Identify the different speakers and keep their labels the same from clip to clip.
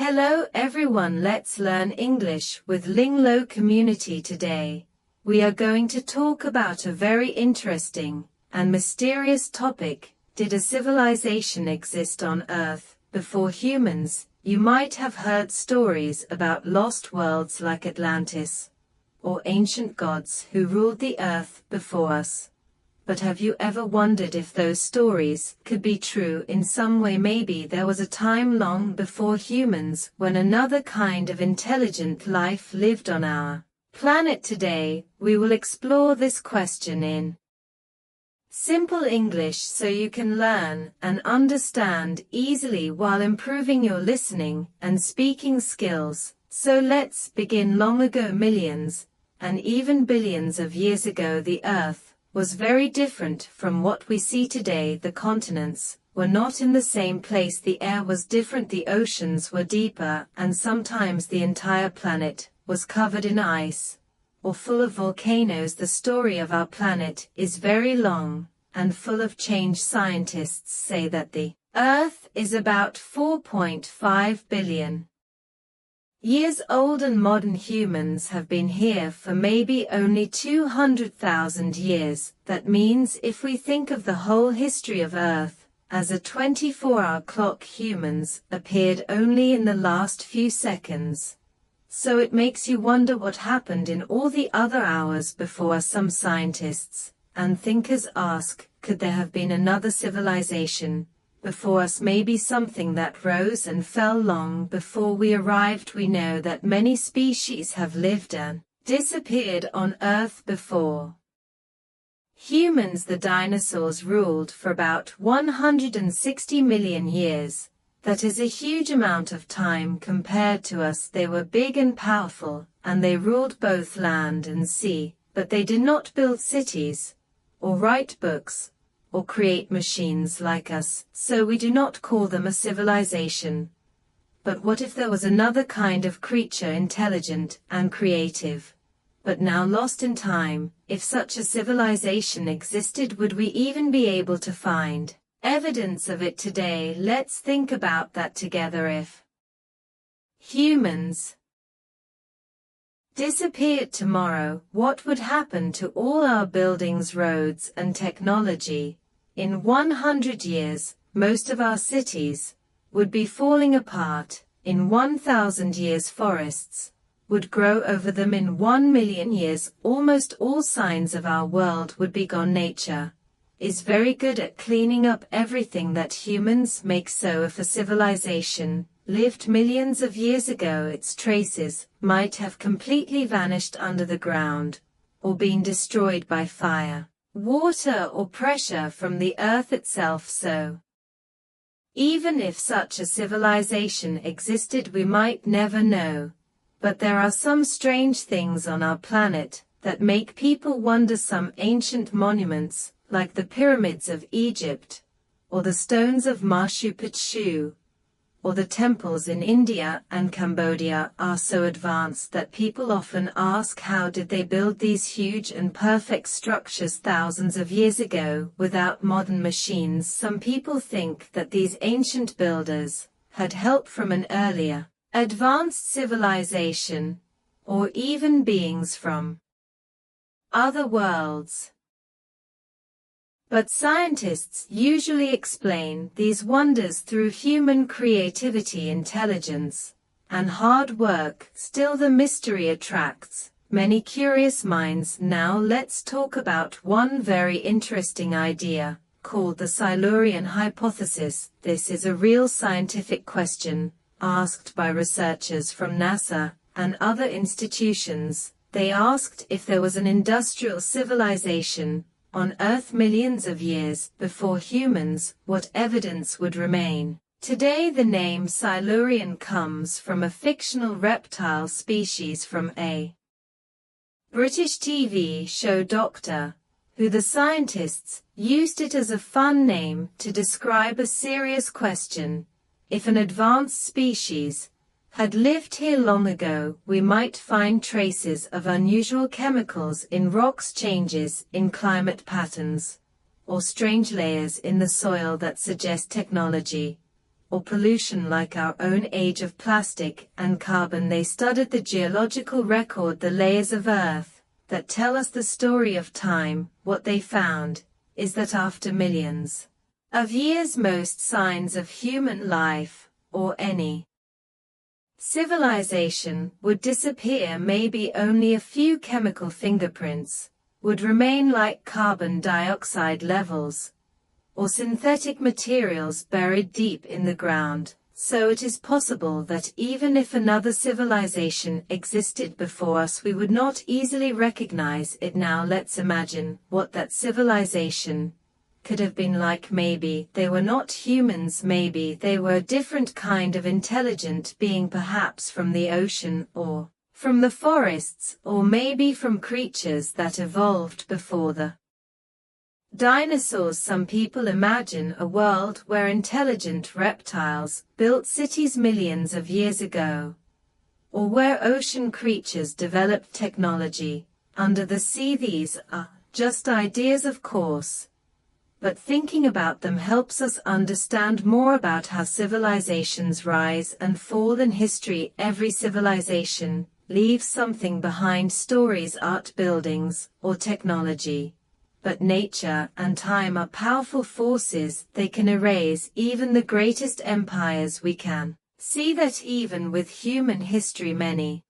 Speaker 1: Hello everyone, let's learn English with Linglow community today. We are going to talk about a very interesting and mysterious topic. Did a civilization exist on Earth before humans? You might have heard stories about lost worlds like Atlantis, or ancient gods who ruled the Earth before us. But have you ever wondered if those stories could be true in some way? Maybe there was a time long before humans when another kind of intelligent life lived on our planet. Today, we will explore this question in simple English so you can learn and understand easily while improving your listening and speaking skills. So let's begin. Long ago, millions and even billions of years ago, the Earth was very different from what we see today. The continents were not in the same place, the air was different, the oceans were deeper, and sometimes the entire planet was covered in ice or full of volcanoes. The story of our planet is very long and full of change. Scientists say that the Earth is about 4.5 billion years old, and modern humans have been here for maybe only 200,000 years. That means if we think of the whole history of Earth as a 24-hour clock, humans appeared only in the last few seconds. So it makes you wonder what happened in all the other hours before. Some scientists and thinkers ask, could there have been another civilization before us? Maybe something that rose and fell long before we arrived. We know that many species have lived and disappeared on Earth before humans. The dinosaurs ruled for about 160 million years. That is a huge amount of time compared to us. They were big and powerful, and they ruled both land and sea, but they did not build cities, or write books, or create machines like us, so we do not call them a civilization. But what if there was another kind of creature, intelligent and creative, but now lost in time? If such a civilization existed, would we even be able to find evidence of it today? Let's think about that together. If humans disappeared tomorrow, what would happen to all our buildings, roads, and technology? In 100 years, most of our cities would be falling apart. In 1,000 years, forests would grow over them. In 1 million years, almost all signs of our world would be gone. Nature is very good at cleaning up everything that humans make. So if a civilization lived millions of years ago, its traces might have completely vanished under the ground, or been destroyed by fire, water, or pressure from the Earth itself. So even if such a civilization existed, we might never know. But there are some strange things on our planet that make people wonder. Some ancient monuments, like the pyramids of Egypt, or the stones of Machu Picchu, or the temples in India and Cambodia, are so advanced that people often ask, how did they build these huge and perfect structures thousands of years ago without modern machines? Some people think that these ancient builders had help from an earlier, advanced civilization, or even beings from other worlds. But scientists usually explain these wonders through human creativity, intelligence, and hard work. Still, the mystery attracts many curious minds. Now let's talk about one very interesting idea called the Silurian Hypothesis. This is a real scientific question asked by researchers from NASA and other institutions. They asked, if there was an industrial civilization on Earth millions of years before humans, what evidence would remain? Today, the name Silurian comes from a fictional reptile species from a British TV show, Doctor Who. The scientists used it as a fun name to describe a serious question. If an advanced species had lived here long ago, we might find traces of unusual chemicals in rocks, changes in climate patterns, or strange layers in the soil that suggest technology or pollution like our own age of plastic and carbon. They studied the geological record, the layers of Earth, that tell us the story of time. What they found is that after millions of years, most signs of human life, or any civilization, would disappear. Maybe only a few chemical fingerprints would remain, like carbon dioxide levels, or synthetic materials buried deep in the ground. So it is possible that even if another civilization existed before us, we would not easily recognize it. Now let's imagine what that civilization could have been like. Maybe they were not humans, maybe they were a different kind of intelligent being, perhaps from the ocean, or from the forests, or maybe from creatures that evolved before the dinosaurs. Some people imagine a world where intelligent reptiles built cities millions of years ago, or where ocean creatures developed technology under the sea. These are just ideas, of course, but thinking about them helps us understand more about how civilizations rise and fall in history. Every civilization leaves something behind: stories, art, buildings, or technology. But nature and time are powerful forces. They can erase even the greatest empires. We can see that even with human history, many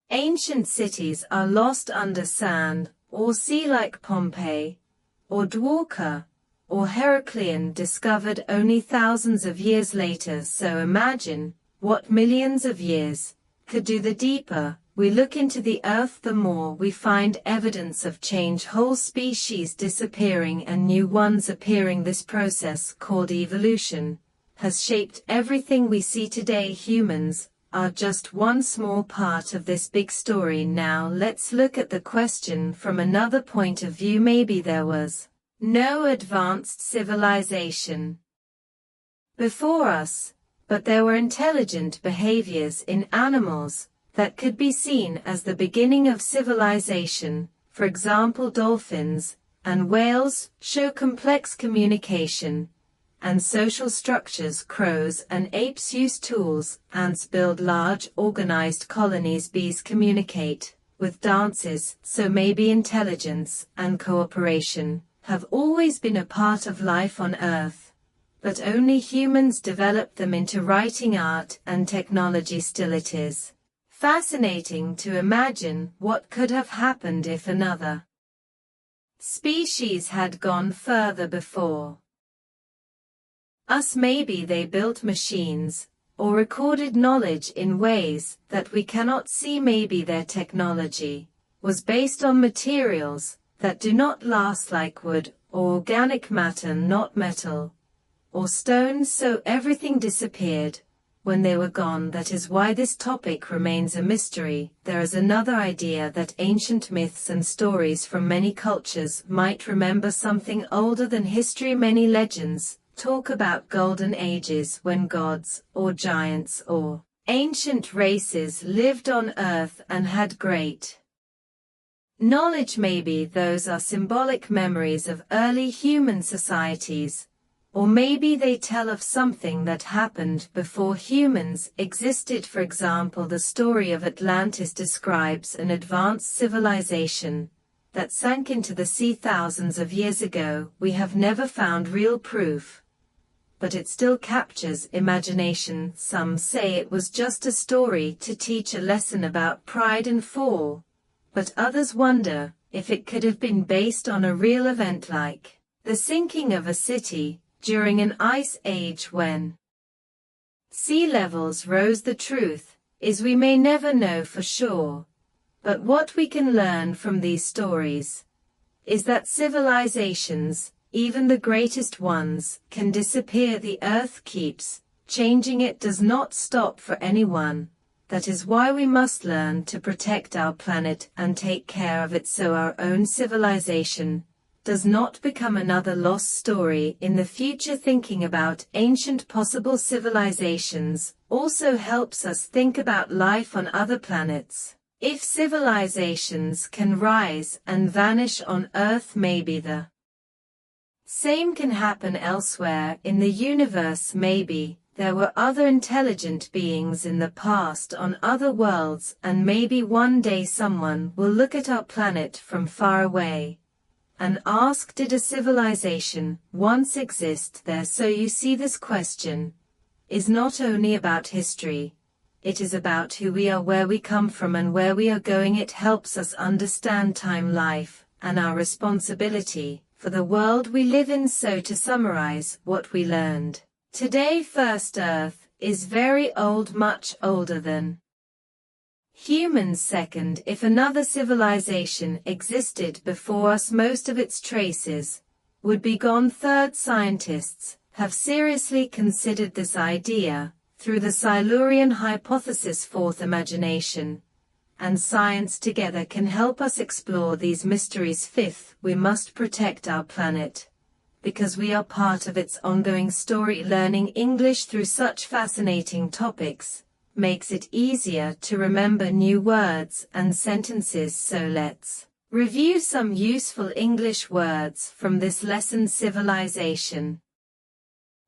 Speaker 1: ancient cities are lost under sand or sea, like Pompeii, or Dwarka, or Heracleon, discovered only thousands of years later. So imagine what millions of years could do. The deeper we look into the Earth, the more we find evidence of change, whole species disappearing and new ones appearing. This process, called evolution, has shaped everything we see today. Humans are just one small part of this big story. Now let's look at the question from another point of view. Maybe there was no advanced civilization before us, but there were intelligent behaviors in animals that could be seen as the beginning of civilization. For example, dolphins and whales show complex communication and social structures. Crows and apes use tools. Ants build large, organized colonies. Bees communicate with dances. So maybe intelligence and cooperation have always been a part of life on Earth, but only humans developed them into writing, art, and technology. Still, it is fascinating to imagine what could have happened if another species had gone further before us. Maybe they built machines or recorded knowledge in ways that we cannot see. Maybe their technology was based on materials that do not last, like wood or organic matter, not metal or stones. So everything disappeared when they were gone. That is why this topic remains a mystery. There is another idea that ancient myths and stories from many cultures might remember something older than history. Many legends talk about golden ages when gods or giants or ancient races lived on Earth and had great knowledge. Maybe those are symbolic memories of early human societies, or maybe they tell of something that happened before humans existed. For example, the story of Atlantis describes an advanced civilization that sank into the sea thousands of years ago. We have never found real proof, but it still captures imagination. Some say it was just a story to teach a lesson about pride and fall, but others wonder if it could have been based on a real event, like the sinking of a city during an ice age when sea levels rose. The truth is, we may never know for sure, but what we can learn from these stories is that civilizations, even the greatest ones, can disappear. The Earth keeps changing. It does not stop for anyone. That is why we must learn to protect our planet and take care of it, so our own civilization does not become another lost story in the future. Thinking about ancient possible civilizations also helps us think about life on other planets. If civilizations can rise and vanish on Earth, maybe the Same can happen elsewhere in the universe. Maybe there were other intelligent beings in the past on other worlds, and maybe one day someone will look at our planet from far away and ask, did a civilization once exist there? So you see, this question is not only about history, it is about who we are, where we come from, and where we are going. It helps us understand time, life, and our responsibility for the world we live in. So to summarize what we learned today: first, Earth is very old, much older than humans. Second, if another civilization existed before us, most of its traces would be gone. Third, scientists have seriously considered this idea through the Silurian Hypothesis. Fourth, imagination and science together can help us explore these mysteries. Fifth, we must protect our planet because we are part of its ongoing story. Learning English through such fascinating topics makes it easier to remember new words and sentences. So let's review some useful English words from this lesson. Civilization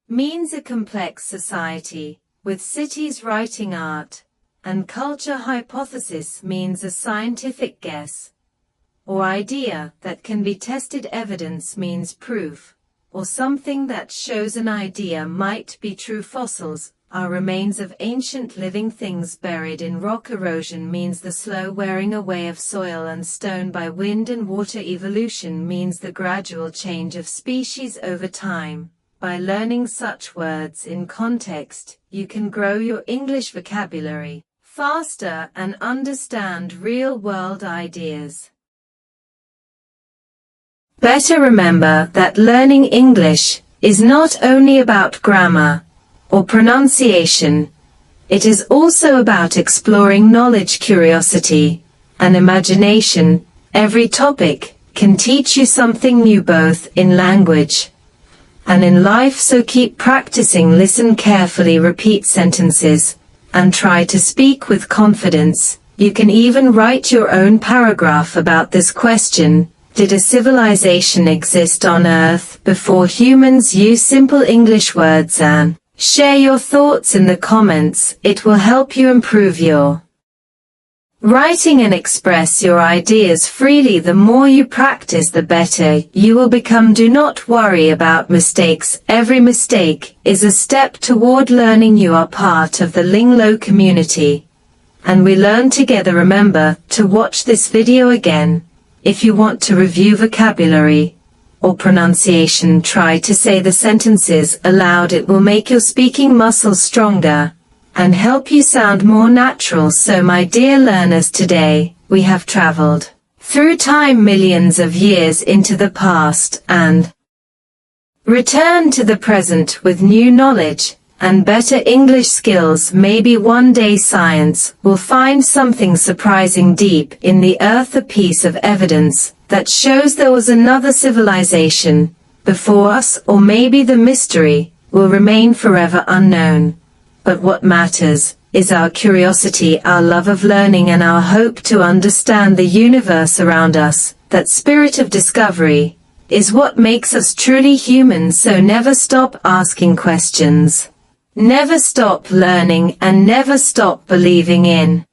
Speaker 1: means a complex society with cities, writing, art, and culture. Hypothesis means a scientific guess or idea that can be tested. Evidence means proof or something that shows an idea might be true. Fossils are remains of ancient living things buried in rock. Erosion means the slow wearing away of soil and stone by wind and water. Evolution means the gradual change of species over time. By learning such words in context, you can grow your English vocabulary faster and understand real-world ideas better. Remember that learning English is not only about grammar or pronunciation, it is also about exploring knowledge, curiosity, and imagination. Every topic can teach you something new, both in language and in life. So keep practicing, listen carefully, repeat sentences, and try to speak with confidence. You can even write your own paragraph about this question: did a civilization exist on Earth before humans? Use simple English words and share your thoughts in the comments. It will help you improve your writing and express your ideas freely. The more you practice, the better you will become. Do not worry about mistakes. Every mistake is a step toward learning. You are part of the Linglow community, and we learn together. Remember to watch this video again if you want to review vocabulary or pronunciation. Try to say the sentences aloud. It will make your speaking muscles stronger and help you sound more natural. So my dear learners, today we have traveled through time, millions of years into the past, and returned to the present with new knowledge and better English skills. Maybe one day science will find something surprising deep in the earth, a piece of evidence that shows there was another civilization before us, or maybe the mystery will remain forever unknown. But what matters is our curiosity, our love of learning, and our hope to understand the universe around us. That spirit of discovery is what makes us truly human. So never stop asking questions, never stop learning, and never stop believing in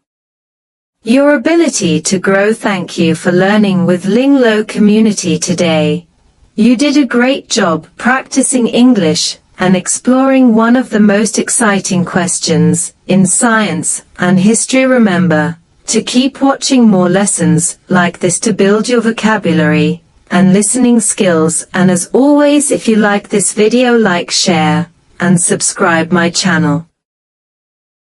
Speaker 1: your ability to grow. Thank you for learning with Linglow community today. You did a great job practicing English and exploring one of the most exciting questions in science and history. Remember to keep watching more lessons like this to build your vocabulary and listening skills. And as always, if you like this video, like, share, and subscribe my channel.